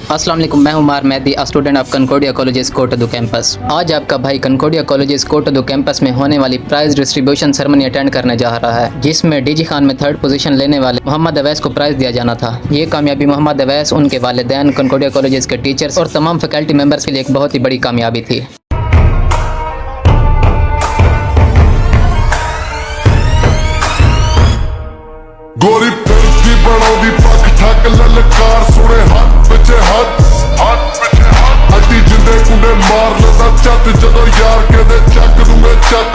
अस्सलाम वालेकुम, मैं Umar Mehdi, student of Concordia colleges Kotaddu campus. आज आपका भाई कंकोडिया कॉलेजेस कोटदू कैंपस में होने वाली प्राइज डिस्ट्रीब्यूशन सेरेमनी अटेंड करने जा रहा है, जिसमें डीजी खान में 3rd पोजीशन लेने वाले मोहम्मद अवैस को प्राइज दिया जाना था। ये कामयाबी मोहम्मद अवैस, उनके वालिदैन, कंकोडिया कॉलेजेस के टीचर्स और तमाम फैकल्टी मेंबर्स के लिए एक बहुत ही बड़ी कामयाबी थी। गोरी फिरकी बनाउंदी पख ठक ललकार सुने हाथ पिछे हाथ अड्डी जिंदे कुंडे मार लदा चत जदों यार कहदे चक दूंगे चक।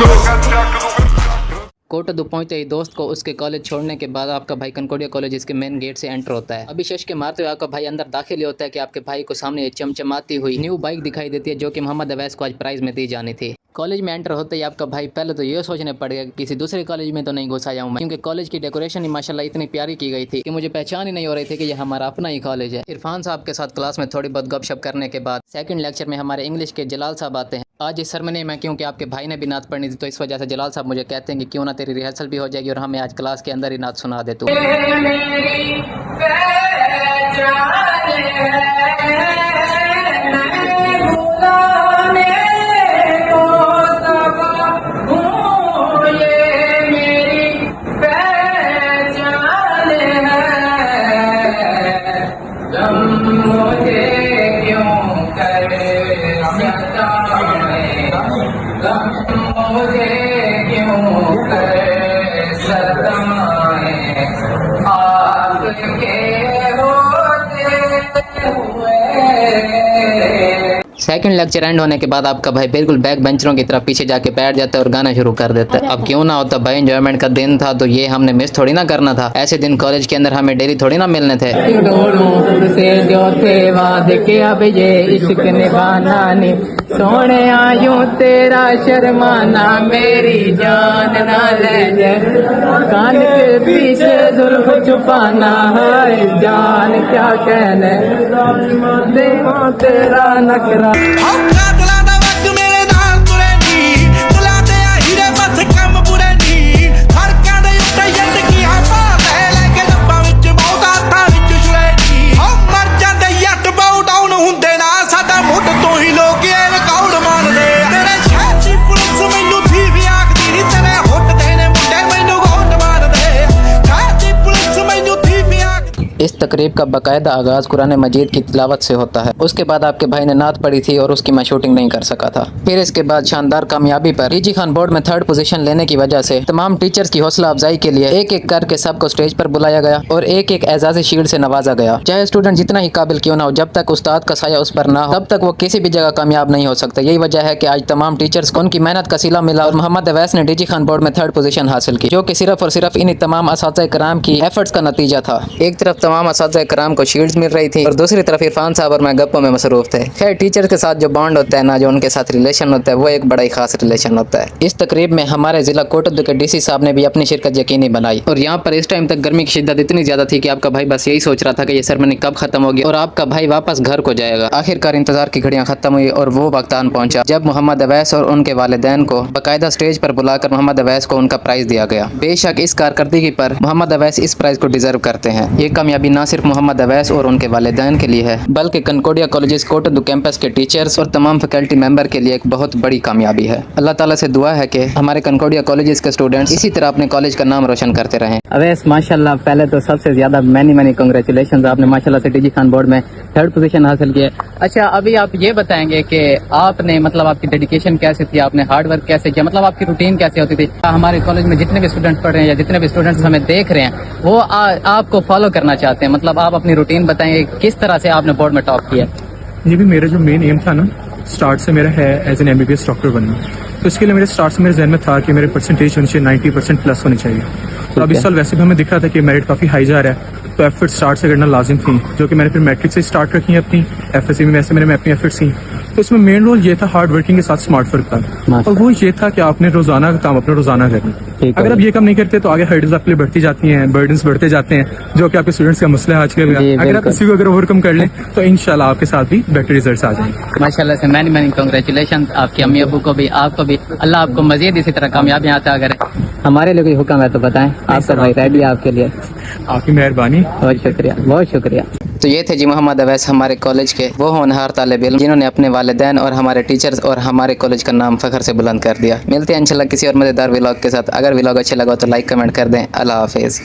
कोटदू पहुंचते ही दोस्त को उसके कॉलेज छोड़ने के बाद आपका भाई कंकोडिया कॉलेज के मेन गेट से एंटर होता है। अभी शश के मारते हुए आपका भाई अंदर दाखिल ही होता है कि आपके भाई को सामने चमचमाती हुई न्यू बाइक दिखाई देती है, जो कि मोहम्मद अवैस को आज प्राइज में दी जानी थी। कॉलेज में एंटर होते ही आपका भाई पहले तो ये सोचने पड़ गया कि किसी दूसरे कॉलेज में तो नहीं घुसा जाऊँ मैं, क्योंकि कॉलेज की डेकोरेशन ही माशाल्लाह इतनी प्यारी की गई थी कि मुझे पहचान ही नहीं हो रही थी कि ये हमारा अपना ही कॉलेज है। इरफान साहब के साथ क्लास में थोड़ी बहुत गपशप करने के बाद सेकंड लेक्चर में हमारे इंग्लिश के जलाल साहब आते हैं। आज इस सेरेमनी में क्योंकि आपके भाई ने भी नात पढ़नी थी, तो इस वजह से जलाल साहब मुझे कहते हैं कि क्यों ना तेरी रिहर्सल भी हो जाएगी और हमें आज क्लास के अंदर ही नात सुना दे तू। सेकंड लेक्चर एंड होने के बाद आपका भाई बिल्कुल बैक बेंचरों की तरफ पीछे जाके बैठ जाता है और गाना शुरू कर देता है। अब क्यों ना होता, भाई एंजॉयमेंट का दिन था तो ये हमने मिस थोड़ी ना करना था। ऐसे दिन कॉलेज के अंदर हमें डेली थोड़ी ना मिलने थे। जो थे वादे के अब ये इश्क निभाना नहीं, सोने आयूं तेरा शर्माना मेरी जान ना ले जाए, कान के पीछे जुल्फ छुपाना है जान क्या कहने, देखो तेरा नखरा। इस तकरीब का बाकायदा आगाज़ कुरान मजीद की तिलावत से होता है। उसके बाद आपके भाई ने नात पढ़ी थी और उसकी मैं शूटिंग नहीं कर सका था। फिर इसके बाद शानदार कामयाबी पर डीजी खान बोर्ड में 3rd पोजीशन लेने की वजह से तमाम टीचर्स की हौसला अफजाई के लिए एक एक करके सबको स्टेज पर बुलाया गया और एक एक एजाज़ी शील्ड से नवाजा गया। चाहे स्टूडेंट जितना ही काबिल क्यों ना हो, जब तक उस्ताद का साया उस पर ना हो तब तक वो किसी भी जगह कामयाब नहीं हो सकता। यही वजह है कि आज तमाम टीचर्स को उनकी मेहनत का सिला मिला और मोहम्मद अवैस ने डीजी खान बोर्ड में 3rd पोजीशन हासिल की, जो कि सिर्फ और सिर्फ इन तमाम असातिज़ा कराम की एफर्ट्स का नतीजा था। एक तरफ तमाम असातिज़ा कराम को शील्ड्स मिल रही थी और दूसरी तरफ इरफान साहब और मैं गप्पों में मसरूफ थे। खैर, टीचर के साथ जो बॉन्ड होता है ना, जो उनके साथ रिलेशन होता है, वो एक बड़ा ही खास रिलेशन होता है। इस तकरीब में हमारे जिला कोटदू के डीसी साहब ने भी अपनी शिरकत यकीनी बनाई और यहाँ पर इस टाइम तक गर्मी की शिद्दत इतनी ज्यादा थी कि आपका भाई बस यही सोच रहा था कि ये सेरेमनी कब खत्म होगी और आपका भाई वापस घर को जाएगा। आखिरकार इंतजार की घड़ियां खत्म हुई और वो वक्त आन पहुंचा जब मोहम्मद अवैस और उनके वालिदैन को बाकायदा स्टेज पर बुलाकर मोहम्मद अवैस को उनका प्राइज दिया गया। बेशक इस कारकर्दगी पर मोहम्मद अवैस इस प्राइज को डिजर्व करते हैं। ये कामयाबी न सिर्फ मोहम्मद अवैस और उनके वालिदैन के लिए है, बल्कि कंकोडिया कॉलेजेस कोटदू कैंपस के टीचर्स और तमाम फैकल्टी मेंबर के लिए एक बहुत बड़ी कामयाबी है। अल्लाह ताला से दुआ है कि हमारे कंकोडिया कॉलेजेस के स्टूडेंट्स इसी तरह अपने कॉलेज का नाम रोशन करते रहें। अवैस माशाल्लाह, पहले तो सबसे ज्यादा मैनी कांग्रेचुलेशंस, आपने माशाल्लाह से डीजी खान बोर्ड में 3rd पोजीशन हासिल किया। अच्छा, अभी आप ये बताएंगे कि आपने मतलब आपकी डेडिकेशन कैसे थी, आपने हार्ड वर्क कैसे किया, मतलब आपकी रूटीन कैसे होती थी। हमारे कॉलेज में जितने भी स्टूडेंट पढ़ रहे हैं या जितने भी स्टूडेंट्स हमें देख रहे हैं वो आपको फॉलो करना चाहते हैं, मतलब आप अपनी रूटीन बताएंगे किस तरह से आपने बोर्ड में टॉप किया। ये भी मेरा जो मेन एम था ना, स्टार्ट से मेरा है एज एन MBBS डॉक्टर बनना, तो इसके लिए मेरे स्टार्ट से मेरे जहन में था कि मेरे परसेंटेज होनी चाहिए 90% प्लस होनी चाहिए। तो अब इस साल वैसे भी हमें दिख रहा था कि मेरिट काफ़ी हाई जा रहा है, तो एफर्ट स्टार्ट से करना लाजिम थी, जो कि मैंने फिर मैट्रिक से स्टार्ट रखी है अपनी। FSC में वैसे मैंने अपनी एफर्ट्स थी, तो इसमें मेन रोल ये था हार्ड वर्किंग के साथ स्मार्ट वर्क का, और वो ये था कि आपने रोजाना का काम अपना रोजाना करना। अगर आप ये काम नहीं करते तो आगे हर्डल्स आपके लिए बढ़ती जाती हैं, बर्डन्स बढ़ते जाते हैं, जो कि आपके स्टूडेंट्स का मसला है आजकल। अगर आप इसी को अगर ओवरकम कर लें तो इंशाल्लाह आपके साथ भी बेटर रिजल्ट्स आ जाएंगे। माशाल्लाह से मैनी कांग्रेचुलेशन आपके अम्मी अबू को भी, आपको भी। अल्लाह आपको मजीद इसी तरह कामयाबियां अता करे। हमारे लिए कोई हुक्म है तो बताएं, आपका भाई रेडी है आपके लिए। आपकी मेहरबानी। बहुत शुक्रिया, बहुत शुक्रिया। तो ये थे जी मोहम्मद अवैस, हमारे कॉलेज के वो होनहार तालिब इल्म जिन्होंने अपने वालिदैन और हमारे टीचर्स और हमारे कॉलेज का नाम फख्र से बुलंद कर दिया। मिलते हैं इंशाल्लाह किसी और मज़ेदार व्लॉग के साथ। अगर व्लॉग अच्छा लगा तो लाइक कमेंट कर दें। अल्लाह हाफिज़।